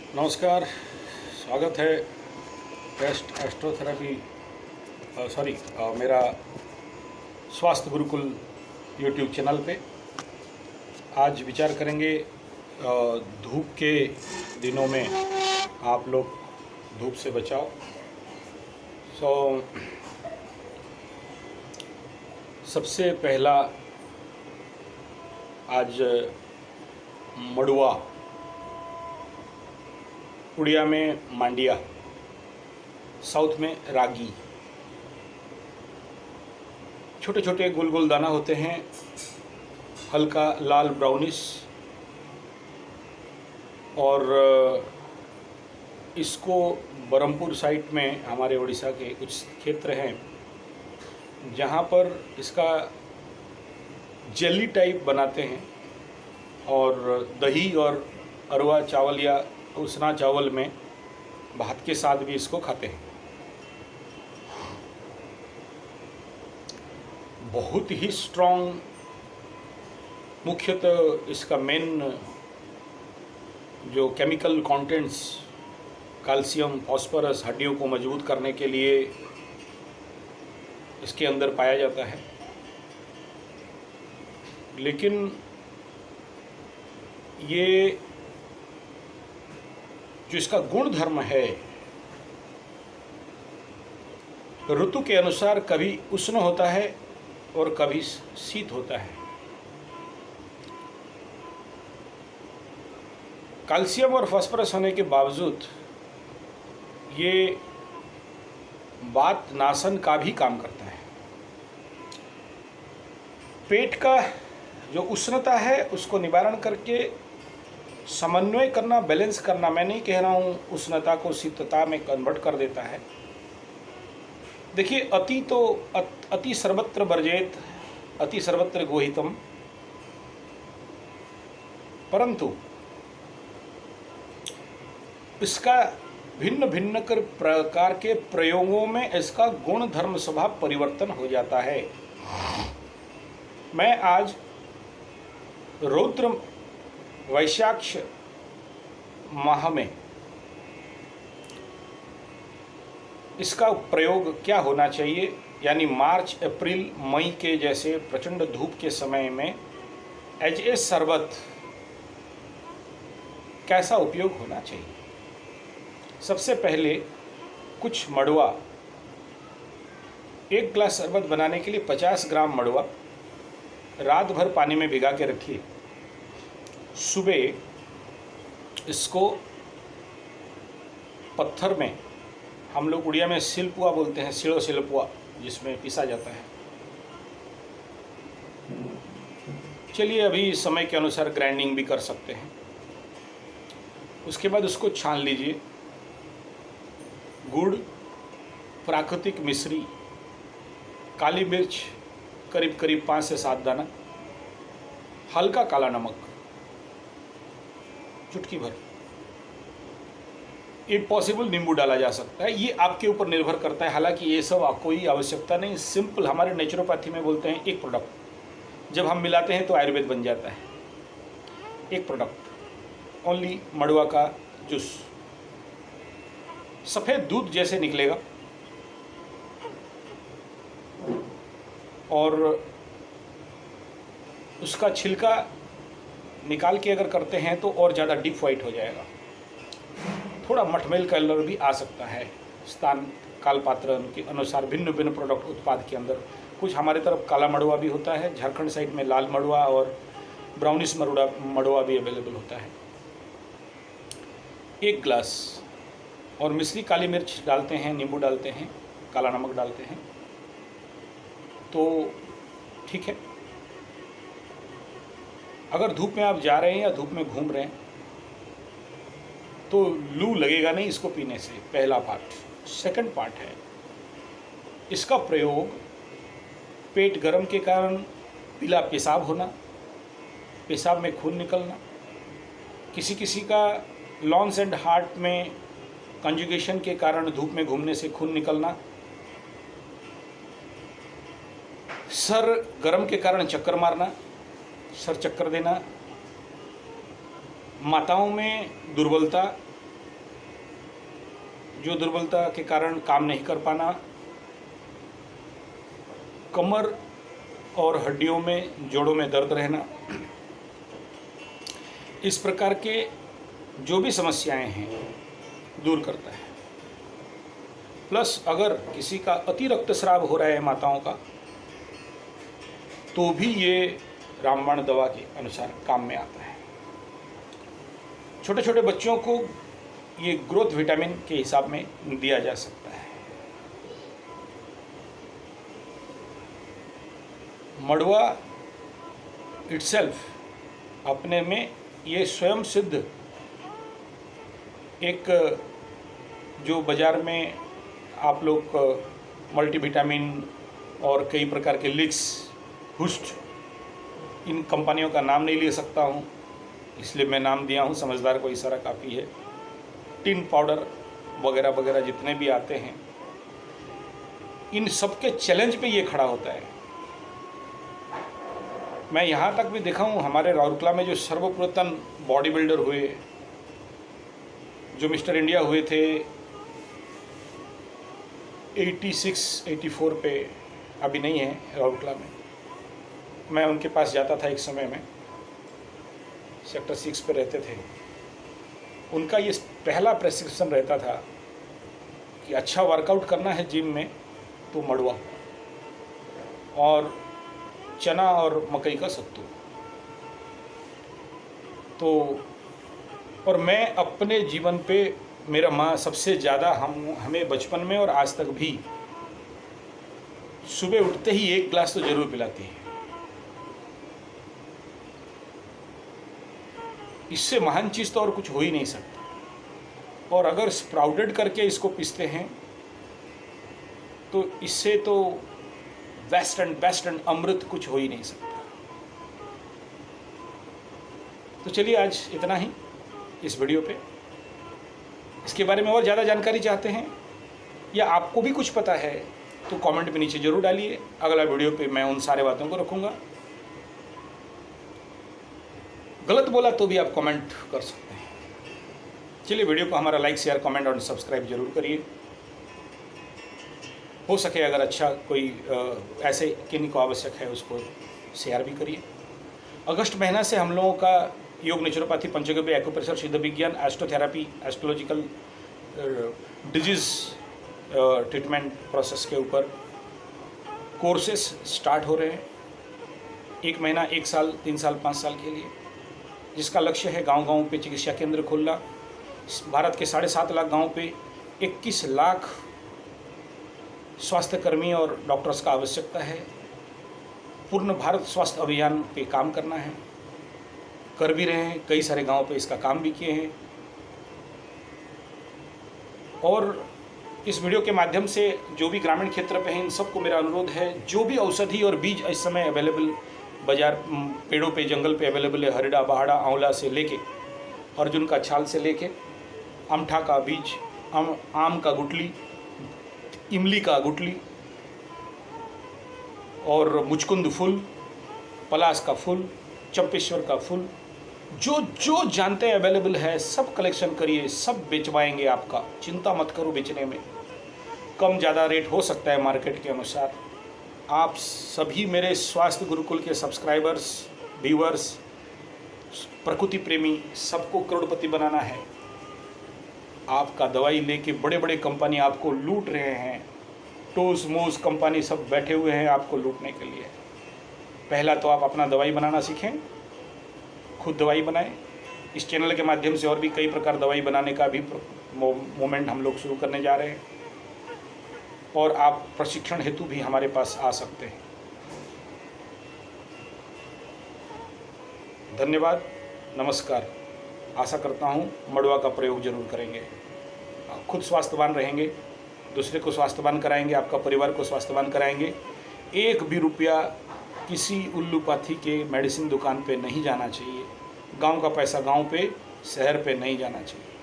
नमस्कार। स्वागत है बेस्ट एस्ट्रोथेरेपी मेरा स्वास्थ्य गुरुकुल यूट्यूब चैनल पे। आज विचार करेंगे धूप के दिनों में आप लोग धूप से बचाओ। सबसे पहला आज मड़ुआ, उड़िया में मांडिया, साउथ में रागी। छोटे छोटे गोल गोल दाना होते हैं, हल्का लाल ब्राउनिश, और इसको बरहमपुर साइड में हमारे उड़ीसा के कुछ क्षेत्र हैं जहाँ पर इसका जेली टाइप बनाते हैं और दही और अरवा चावल या उसना चावल में भात के साथ भी इसको खाते हैं। बहुत ही स्ट्रॉन्ग, मुख्यतः इसका मेन जो केमिकल कंटेंट्स कैल्शियम, फास्फोरस, हड्डियों को मजबूत करने के लिए इसके अंदर पाया जाता है। लेकिन ये जो इसका गुण धर्म है, ऋतु के अनुसार कभी उष्ण होता है और कभी शीत होता है। कैल्शियम और फास्फोरस होने के बावजूद ये वात नाशन का भी काम करता है। पेट का जो उष्णता है उसको निवारण करके समन्वय करना, बैलेंस करना, मैं नहीं कह रहा हूँ उष्णता को शीतलता में कन्वर्ट कर देता है। देखिए, अति सर्वत्र वर्जेत, अति सर्वत्र गोहितम, परंतु इसका भिन्न भिन्न प्रकार के प्रयोगों में इसका गुण धर्म स्वभाव परिवर्तन हो जाता है। मैं आज रौद्र वैशाख माह में इसका प्रयोग क्या होना चाहिए, यानी मार्च, अप्रैल, मई के जैसे प्रचंड धूप के समय में एज ए शरबत कैसा उपयोग होना चाहिए। सबसे पहले कुछ मड़ुआ, 1 गिलास शरबत बनाने के लिए 50 ग्राम मड़ुआ रात भर पानी में भिगा के रखिए। सुबह इसको पत्थर में, हम लोग उड़िया में सिलपुआ बोलते हैं, सिलो सिलपुआ, जिसमें पीसा जाता है। चलिए, अभी समय के अनुसार ग्राइंडिंग भी कर सकते हैं। उसके बाद उसको छान लीजिए। गुड़, प्राकृतिक मिश्री, काली मिर्च करीब करीब 5 से 7 दाना, हल्का काला नमक चुटकी भर, एक पॉसिबल नींबू डाला जा सकता है। ये आपके ऊपर निर्भर करता है। हालांकि ये सब आपको कोई आवश्यकता नहीं, सिंपल हमारे नेचुरोपैथी में बोलते हैं एक प्रोडक्ट जब हम मिलाते हैं तो आयुर्वेद बन जाता है। एक प्रोडक्ट ओनली मड़ुआ का जूस, सफ़ेद दूध जैसे निकलेगा, और उसका छिलका निकाल के अगर करते हैं तो और ज़्यादा डीप वाइट हो जाएगा। थोड़ा मटमेल कलर भी आ सकता है, स्थान काल पात्र के अनुसार भिन्न भिन्न प्रोडक्ट उत्पाद के अंदर। कुछ हमारे तरफ काला मड़ुआ भी होता है, झारखंड साइड में लाल मड़ुआ और ब्राउनिश मड़ुआ भी अवेलेबल होता है। 1 गिलास, और मिश्री काली मिर्च डालते हैं, नींबू डालते हैं, काला नमक डालते हैं तो ठीक है। अगर धूप में आप जा रहे हैं या धूप में घूम रहे हैं तो लू लगेगा नहीं इसको पीने से, पहला पार्ट। सेकंड पार्ट है इसका प्रयोग पेट गर्म के कारण पीला पेशाब होना, पेशाब में खून निकलना, किसी किसी का लॉन्स एंड हार्ट में कंजुगेशन के कारण धूप में घूमने से खून निकलना, सर गर्म के कारण चक्कर मारना, सर चक्कर देना, माताओं में दुर्बलता, जो दुर्बलता के कारण काम नहीं कर पाना, कमर और हड्डियों में, जोड़ों में दर्द रहना, इस प्रकार के जो भी समस्याएं हैं दूर करता है। प्लस अगर किसी का अति रक्तस्राव हो रहा है माताओं का, तो भी ये रामबाण दवा के अनुसार काम में आता है। छोटे छोटे बच्चों को ये ग्रोथ विटामिन के हिसाब में दिया जा सकता है। मड़वा इटसेल्फ अपने में ये स्वयं सिद्ध एक, जो बाज़ार में आप लोग मल्टीविटामिन और कई प्रकार के लिक्स, हुस्ट, इन कंपनियों का नाम नहीं ले सकता हूँ, इसलिए मैं नाम दिया हूँ, समझदार को इशारा काफ़ी है। टिन पाउडर वगैरह वगैरह जितने भी आते हैं, इन सब के चैलेंज पे ये खड़ा होता है। मैं यहाँ तक भी देखा हूँ, हमारे राउरकेला में जो सर्वप्रथम बॉडी बिल्डर हुए, जो मिस्टर इंडिया हुए थे 86-84 पे, अभी नहीं है राउरकेला में, मैं उनके पास जाता था एक समय में, सेक्टर 6 पे रहते थे। उनका ये पहला प्रेस्क्रिप्शन रहता था कि अच्छा वर्कआउट करना है जिम में तो मड़वा और चना और मकई का सत्तू। तो और मैं अपने जीवन पे, मेरा माँ सबसे ज़्यादा हमें बचपन में और आज तक भी सुबह उठते ही 1 गिलास तो ज़रूर पिलाती है। इससे महान चीज़ तो और कुछ हो ही नहीं सकता। और अगर स्प्राउटेड करके इसको पीसते हैं तो इससे तो बेस्ट एंड अमृत कुछ हो ही नहीं सकता। तो चलिए आज इतना ही इस वीडियो पे। इसके बारे में और ज़्यादा जानकारी चाहते हैं या आपको भी कुछ पता है तो कमेंट में नीचे ज़रूर डालिए। अगला वीडियो पे मैं उन सारे बातों को रखूँगा। गलत बोला तो भी आप कमेंट कर सकते हैं। चलिए वीडियो को हमारा लाइक, शेयर, कमेंट और सब्सक्राइब जरूर करिए। हो सके अगर अच्छा कोई ऐसे किन्हीं को आवश्यक है उसको शेयर भी करिए। अगस्त महीना से हम लोगों का योग, नेचुरोपैथी, पंचगव्य, एक्यूप्रेशर, सिद्ध विज्ञान, एस्ट्रोथेरापी, एस्ट्रोलॉजिकल डिजीज़ ट्रीटमेंट प्रोसेस के ऊपर कोर्सेस स्टार्ट हो रहे हैं। 1 महीना, 1 साल, 3 साल, 5 साल के लिए, जिसका लक्ष्य है गांव-गांव पे चिकित्सा केंद्र खोलना। भारत के 7.5 लाख गांव पे 21 लाख स्वास्थ्यकर्मी और डॉक्टर्स का आवश्यकता है। पूर्ण भारत स्वास्थ्य अभियान पे काम करना है, कर भी रहे हैं। कई सारे गांव पे इसका काम भी किए हैं। और इस वीडियो के माध्यम से जो भी ग्रामीण क्षेत्र पे हैं, इन सबको मेरा अनुरोध है, जो भी औषधि और बीज इस समय अवेलेबल बाजार, पेड़ों पे, जंगल पे अवेलेबल है, हरिड़ा, बहाड़ा, आंवला से लेके, अर्जुन का छाल से लेके, अमठा का बीज, आम का गुठली, इमली का गुठली और मुचकुंद फूल, पलाश का फूल, चंपेश्वर का फूल, जो जानते हैं अवेलेबल है, सब कलेक्शन करिए, सब बेचवाएंगे आपका। चिंता मत करो बेचने में, कम ज़्यादा रेट हो सकता है मार्केट के अनुसार। आप सभी मेरे स्वास्थ्य गुरुकुल के सब्सक्राइबर्स, व्यूअर्स, प्रकृति प्रेमी, सबको करोड़पति बनाना है। आपका दवाई लेके बड़े बड़े कंपनी आपको लूट रहे हैं। टोस मोस कंपनी सब बैठे हुए हैं आपको लूटने के लिए। पहला तो आप अपना दवाई बनाना सीखें, खुद दवाई बनाएं। इस चैनल के माध्यम से और भी कई प्रकार दवाई बनाने का भी मोमेंट हम लोग शुरू करने जा रहे हैं। और आप प्रशिक्षण हेतु भी हमारे पास आ सकते हैं। धन्यवाद, नमस्कार। आशा करता हूँ मड़वा का प्रयोग जरूर करेंगे। खुद स्वास्थ्यवान रहेंगे, दूसरे को स्वास्थ्यवान कराएंगे, आपका परिवार को स्वास्थ्यवान कराएंगे। 1 भी रुपया किसी उल्लूपाथी के मेडिसिन दुकान पे नहीं जाना चाहिए। गांव का पैसा गांव पे, शहर पे नहीं जाना चाहिए।